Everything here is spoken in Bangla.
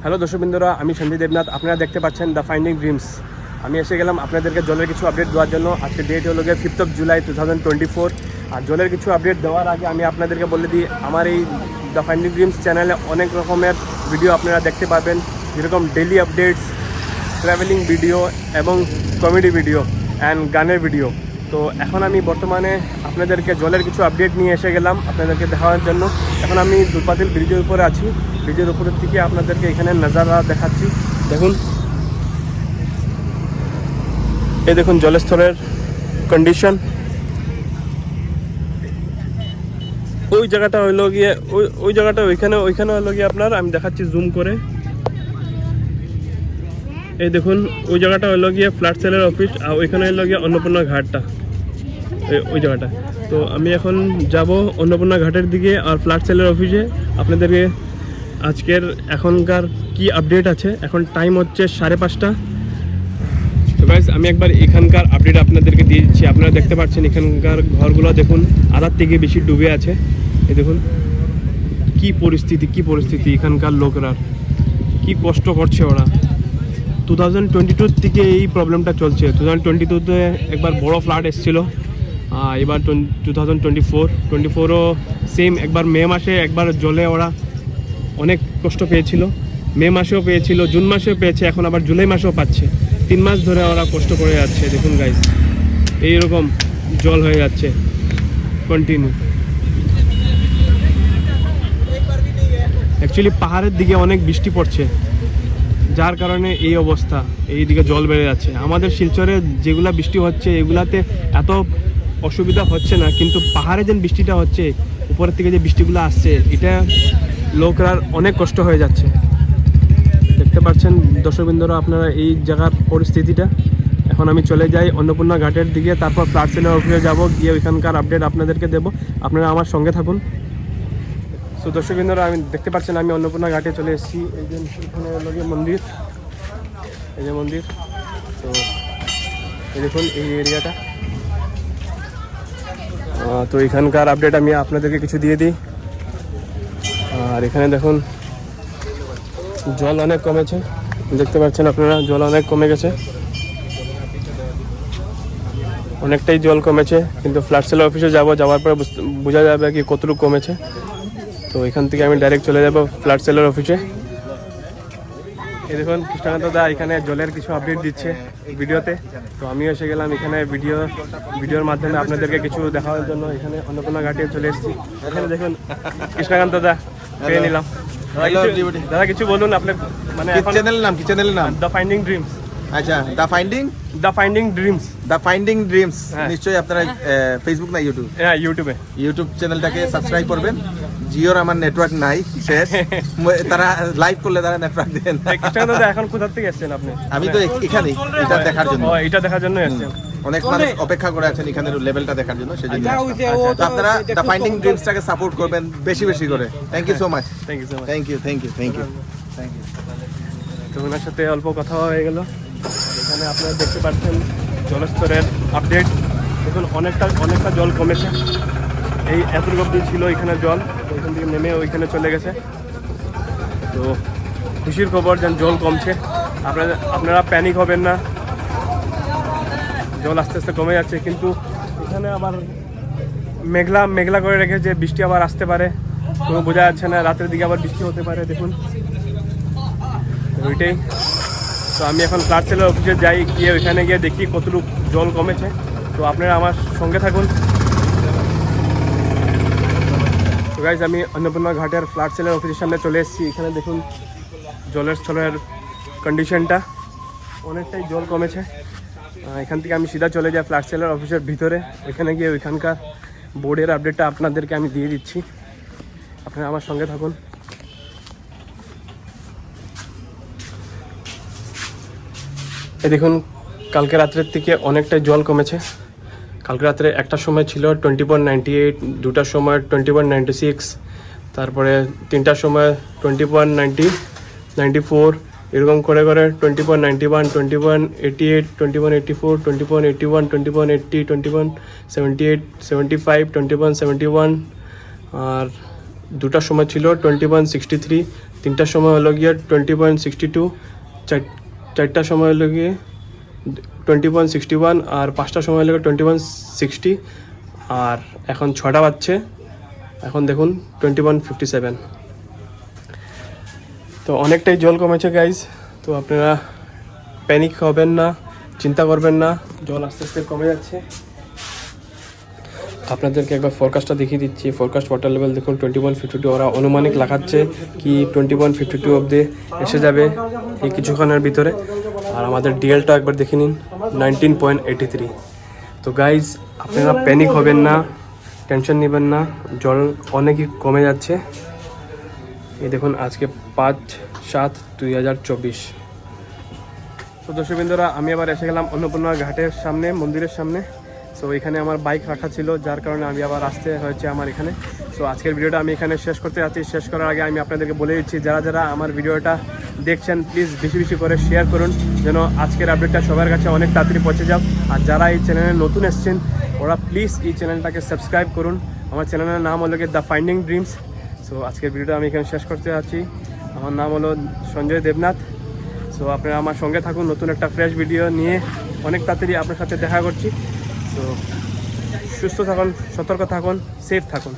হ্যালো দর্শকবৃন্দরা, আমি সঞ্জয় দেবনাথ। আপনারা দেখতে পাচ্ছেন দ্য ফাইন্ডিং ড্রিমস। আমি এসে গেলাম আপনাদেরকে জলের কিছু আপডেট দেওয়ার জন্য। আজকে ডেট হলো গিয়ে 5 জুলাই 2024। আর জলের কিছু আপডেট দেওয়ার আগে আমি আপনাদেরকে বলে দিই, আমার এই দ্য ফাইন্ডিং ড্রিমস চ্যানেলে অনেক রকমের ভিডিও আপনারা দেখতে পাবেন, যেরকম ডেইলি আপডেটস, ট্রাভেলিং ভিডিও এবং কমেডি ভিডিও অ্যান্ড গানের ভিডিও। তো এখন আমি বর্তমানে আপনাদেরকে জলের কিছু আপডেট নিয়ে এসে গেলাম আপনাদেরকে দেখানোর জন্য। এখন আমি দুলপাতিল ব্রিজের উপরে আছি। ব্রিজের উপরের থেকে আপনাদেরকে এখানে নজারা দেখাচ্ছি। দেখুন, এই দেখুন জলস্তরের কন্ডিশন। ওই জায়গাটা হইলো গিয়ে ওই জায়গাটা ওইখানে হইলো গিয়ে আপনার, আমি দেখাচ্ছি জুম করে। এই দেখুন, ওই জায়গাটা হইলো গিয়ে ফ্ল্যাট সেলের অফিস, আর ওইখানে হইলো গিয়ে অন্নপূর্ণা ঘাটটা, ওই জায়গাটা। তো আমি এখন যাব অন্নপূর্ণা ঘাটের দিকে আর ফ্ল্যাট সেলের অফিসে। আপনাদেরকে আজকের এখনকার কি আপডেট আছে। এখন টাইম হচ্ছে 5:30। তো গাইস, আমি একবার এখানকার আপডেট আপনাদেরকে দিয়ে দিচ্ছি। আপনারা দেখতে পাচ্ছেন এখানকার ঘরগুলো দেখুন, আধার থেকে বেশি ডুবে আছে। এই দেখুন কি পরিস্থিতি এখানকার লোকরা, কি কষ্ট করছে ওরা। 2022 থেকে এই প্রবলেমটা চলছে। 2022-তে একবার বড় ফ্লাড এসেছিলো, এবার 2024-ও সেম। একবার মে মাসে একবার জলে ওরা অনেক কষ্ট পেয়েছিল, মে মাসেও পেয়েছিল, জুন মাসেও পেয়েছে, এখন আবার জুলাই মাসেও পাচ্ছে। 3 মাস ধরে ওরা কষ্ট করে যাচ্ছে। দেখুন গাইস, এইরকম জল হয়ে যাচ্ছে কন্টিনিউ। অ্যাকচুয়ালি পাহাড়ের দিকে অনেক বৃষ্টি পড়ছে, যার কারণে এই অবস্থা, এই দিকে জল বেড়ে যাচ্ছে। আমাদের শিলচরে যেগুলা বৃষ্টি হচ্ছে এগুলাতে এত অসুবিধা হচ্ছে না, কিন্তু পাহাড়ে যে বৃষ্টিটা হচ্ছে, উপরের থেকে যে বৃষ্টিগুলো আসছে, এটা লোকরা অনেক কষ্ট হয়ে যাচ্ছে। দেখতে পাচ্ছেন দর্শকবৃন্দরা আপনারা এই জায়গার পরিস্থিতিটা। এখন আমি চলে যাই অন্নপূর্ণা ঘাটের দিকে, তারপর ফ্ল্যাট সেলের অফিসে যাবো, গিয়ে ওইখানকার আপডেট আপনাদেরকে দেবো। আপনারা আমার সঙ্গে থাকুন। তো দর্শকবৃন্দরা, আমি দেখতে পাচ্ছেন আমি অন্নপূর্ণা ঘাটে চলে এসেছি। এই যে এখানে লগে মন্দির, এই যে মন্দির। তো এই দেখুন এই এরিয়াটা। তো এখানকার আপডেট আমি আপনাদেরকে কিছু দিয়ে দিই। আর এখানে দেখুন জল অনেক কমেছে, দেখতে পাচ্ছেন আপনারা, জল অনেক কমে গেছে, অনেকটাই জল কমেছে। কিন্তু ফ্ল্যাট সেলের অফিসে যাওয়ার পরে বোঝা যাবে কি কতটুকু কমেছে। তো এখান থেকে আমি ডাইরেক্ট চলে যাব ফ্ল্যাট সেলের অফিসে। এই দেখুন কৃষ্ণকান্ত দা এখানে জলের কিছু আপডেট দিচ্ছে ভিডিওতে। তো আমিও এসে গেলাম এখানে ভিডিওর মাধ্যমে আপনাদেরকে কিছু দেখানোর জন্য। এখানে অন্নপূর্ণা ঘাটে চলে এসেছি। এখানে দেখুন কৃষ্ণকান্ত দা পেয়ে নিলাম। দাদা কিছু বলুন আপনার, মানে চ্যানেলের নাম দ্য ফাইন্ডিং ড্রিমস। আচ্ছা, দ্য ফাইন্ডিং ড্রিমস। নিশ্চয়ই আপনারা ফেসবুক না ইউটিউব? হ্যাঁ, ইউটিউব চ্যানেলটাকে সাবস্ক্রাইব করবেন। জিওর আমার নেটওয়ার্ক নাই, শেষ। তারা লাইভ করলে তারা নেটওয়ার্ক দেন। এখন কোথা থেকে এসেছেন আপনি? আমি তো এখানেই, এটা দেখার জন্য। এটা দেখার জন্য এসেছেন। অনেক মানুষ অপেক্ষা করে আছেন এখানের লেভেলটা দেখার জন্য, সেজন্য তো আপনারা দ্য ফাইন্ডিং ড্রিমসটাকে সাপোর্ট করবেন বেশি করে। Thank you so much. Thank you. তো ওনার সাথে অল্প কথা হয়ে গেল। এখানে আপনারা দেখতে পাচ্ছেন জলস্তরের আপডেট। দেখুন অনেকটা জল কমেছে। এই এতটুকু অবধি ছিল এখানে জল, ওইখান থেকে নেমে ওইখানে চলে গেছে। তো খুশির খবর, যেন জল কমছে। আপনারা প্যানিক হবেন না, জল আস্তে আস্তে কমে যাচ্ছে। কিন্তু এখানে আবার মেঘলা করে রেখেছে, বৃষ্টি আবার আসতে পারে, কোনো বোঝা যাচ্ছে না। রাতের দিকে আবার বৃষ্টি হতে পারে। দেখুন ওইটাই। তো আমি এখন ফ্ল্যাট সেলের অফিসে যাই, গিয়ে ওইখানে গিয়ে দেখি কতটুকু জল কমেছে। তো আপনারা আমার সঙ্গে থাকুন। তো গাইজ, আমি অন্নপূর্ণা ঘাটের ফ্ল্যাট সেলের অফিসের সামনে চলে এসেছি। এখানে দেখুন জলের স্থলের কন্ডিশনটা, অনেকটাই জল কমেছে। এখান থেকে আমি সিধা চলে যাই ফ্ল্যাট সেলের অফিসের ভিতরে। ওইখানে গিয়ে ওইখানকার বোর্ডের আপডেটটা আপনাদেরকে আমি দিয়ে দিচ্ছি। আপনারা আমার সঙ্গে থাকুন। এই দেখুন, কালকে রাত্রের থেকে অনেকটাই জল কমেছে। কালকে রাত্রে 1টার সময় ছিল 20.98, 2টার সময় 21.96, তারপরে 3টার সময় 20.94, এরকম করে 20.91, 21.88, 21.84, 21.81, 21.80, 21.78, 75, 21.71। আর 2টার সময় ছিল 21.63, 3টার সময় হলো গিয়ে 20.62, 4টার সময় হলো গিয়ে 20.61, আর 5টার সময় হলো 21.60, আর এখন 6টা বাজছে, এখন দেখুন 21.57। তো অনেকটাই জল কমেছে গাইজ, তো আপনারা প্যানিক হবেন না, চিন্তা করবেন না, জল আস্তে আস্তে কমে যাচ্ছে। আপনাদেরকে একবার ফোরকাস্টটা দেখিয়ে দিচ্ছি। ফোরকাস্ট ওয়াটার লেভেল দেখুন 21.52, ওরা অনুমানিক লাগাচ্ছে কি 21.52 অবধি এসে যাবে এই কিছুক্ষণের ভিতরে। আর আমাদের ডিএলটা একবার দেখে নিন 19.83। তো গাইজ আপনারা প্যানিক হবেন না, টেনশন নেবেন না, জল অনেকই কমে যাচ্ছে। এই দেখুন আজকে 5/7/2024। তো দর্শকবৃন্দরা, আমি আবার এসে গেলাম অন্নপূর্ণা ঘাটের সামনে, মন্দিরের সামনে। সো এখানে আমার বাইক রাখা ছিল, যার কারণে আমি আবার আসতে হয়েছে আমার এখানে। সো আজকের ভিডিওটা আমি এখানে শেষ করতে যাচ্ছি। শেষ করার আগে আমি আপনাদেরকে বলে দিচ্ছি, যারা যারা আমার ভিডিওটা দেখছেন প্লিজ বেশি বেশি করে শেয়ার করুন, যেন আজকের আপডেটটা সবার কাছে অনেক তাড়াতাড়ি পৌঁছে যাও। আর যারা এই চ্যানেলে নতুন এসছেন ওরা প্লিজ এই চ্যানেলটাকে সাবস্ক্রাইব করুন। আমার চ্যানেলের নাম হলো গিয়ে দ্য ফাইন্ডিং ড্রিমস। সো আজকের ভিডিওটা আমি এখানে শেষ করতে যাচ্ছি। আমার নাম হলো সঞ্জয় দেবনাথ। সো আপনারা আমার সঙ্গে থাকুন, নতুন একটা ফ্রেশ ভিডিও নিয়ে অনেক তাড়াতাড়ি আপনার সাথে দেখা করছি। তো সুস্থ থাকুন, সতর্ক থাকুন, সেফ থাকুন।